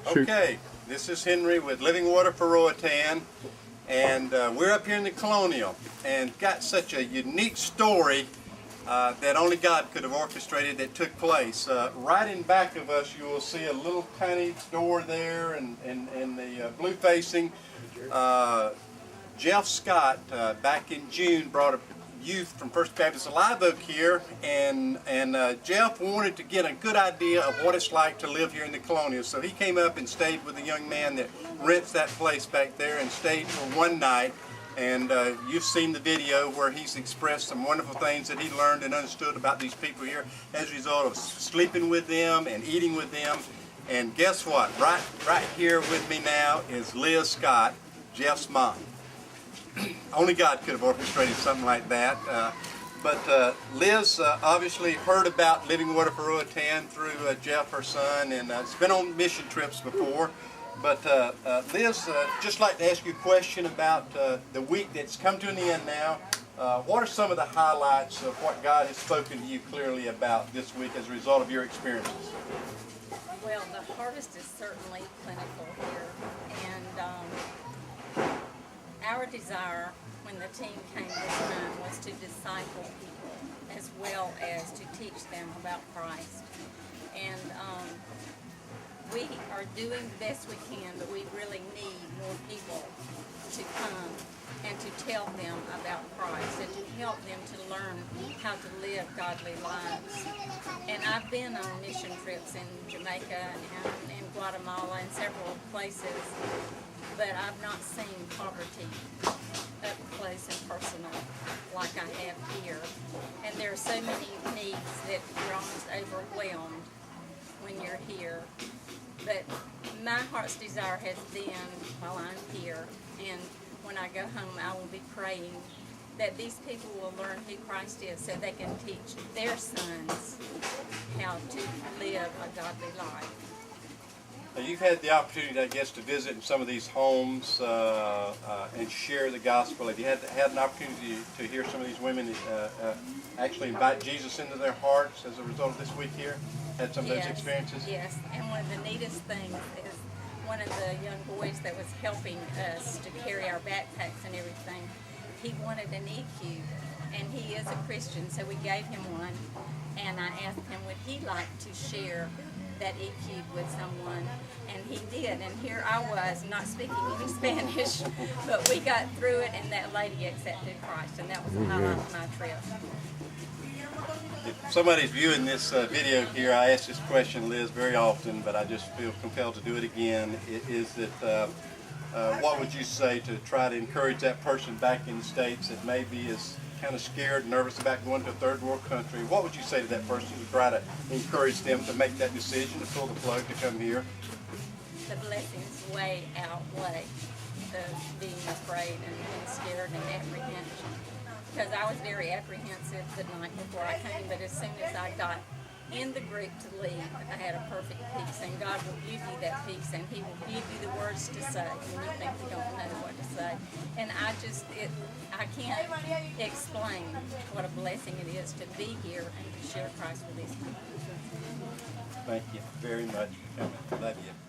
Okay, this is Henry with Living Water for Roatan, and we're up here in the Colonial and got such a unique story that only God could have orchestrated that took place. Right in back of us you will see a little tiny door there and the blue facing. Jeff Scott back in June brought a youth from First Baptist Live Oak here, and Jeff wanted to get a good idea of what it's like to live here in the Colonial. So he came up and stayed with a young man that rents that place back there and stayed for one night. And you've seen the video where he's expressed some wonderful things that he learned and understood about these people here as a result of sleeping with them and eating with them. And guess what? Right here with me now is Liz Scott, Jeff's mom. Only God could have orchestrated something like that. But Liz obviously heard about Living Water for Roatan through Jeff, her son, and has been on mission trips before. But Liz, just like to ask you a question about the week that's come to an end now. What are some of the highlights of what God has spoken to you clearly about this week as a result of your experiences? Well, the harvest is certainly plentiful here, and our desire when the team came this time was to disciple people as well as to teach them about Christ. And we are doing the best we can, but we really need more people to come and to tell them about Christ and to help them to learn how to live godly lives. And I've been on mission trips in Jamaica and in Guatemala and several places, but I've not seen poverty up close and personal like I have here. And there are so many needs that you're almost overwhelmed when you're here. But my heart's desire has been, while I'm here, and when I go home, I will be praying that these people will learn who Christ is so they can teach their sons how to live a godly life. Now, you've had the opportunity, I guess, to visit in some of these homes and share the gospel. Have you had an opportunity to hear some of these women actually invite Jesus into their hearts as a result of this week here? Had some of those experiences? Yes, and one of the neatest things is one of the young boys that was helping us to carry our backpacks and everything, he wanted an EQ, and he is a Christian, so we gave him one, and I asked him would he like to share that EQ with someone, and he did, and here I was not speaking any Spanish, but we got through it, and that lady accepted Christ, and that was the highlight of my trip. If somebody's viewing this video here, I ask this question, Liz, very often, but I just feel compelled to do it again. Is that what would you say to try to encourage that person back in the States that maybe is kind of scared, nervous about going to a third world country? What would you say to that person to try to encourage them to make that decision, to pull the plug, to come here? The blessings way outweigh the being afraid and being scared and apprehension. Because I was very apprehensive the night before I came, but as soon as I got in the group to leave, I had a perfect peace, and God will give you that peace, and He will give you the words to say when you think you don't know what to say. And I can't explain what a blessing it is to be here and to share Christ with these people. Thank you very much for coming. Love you.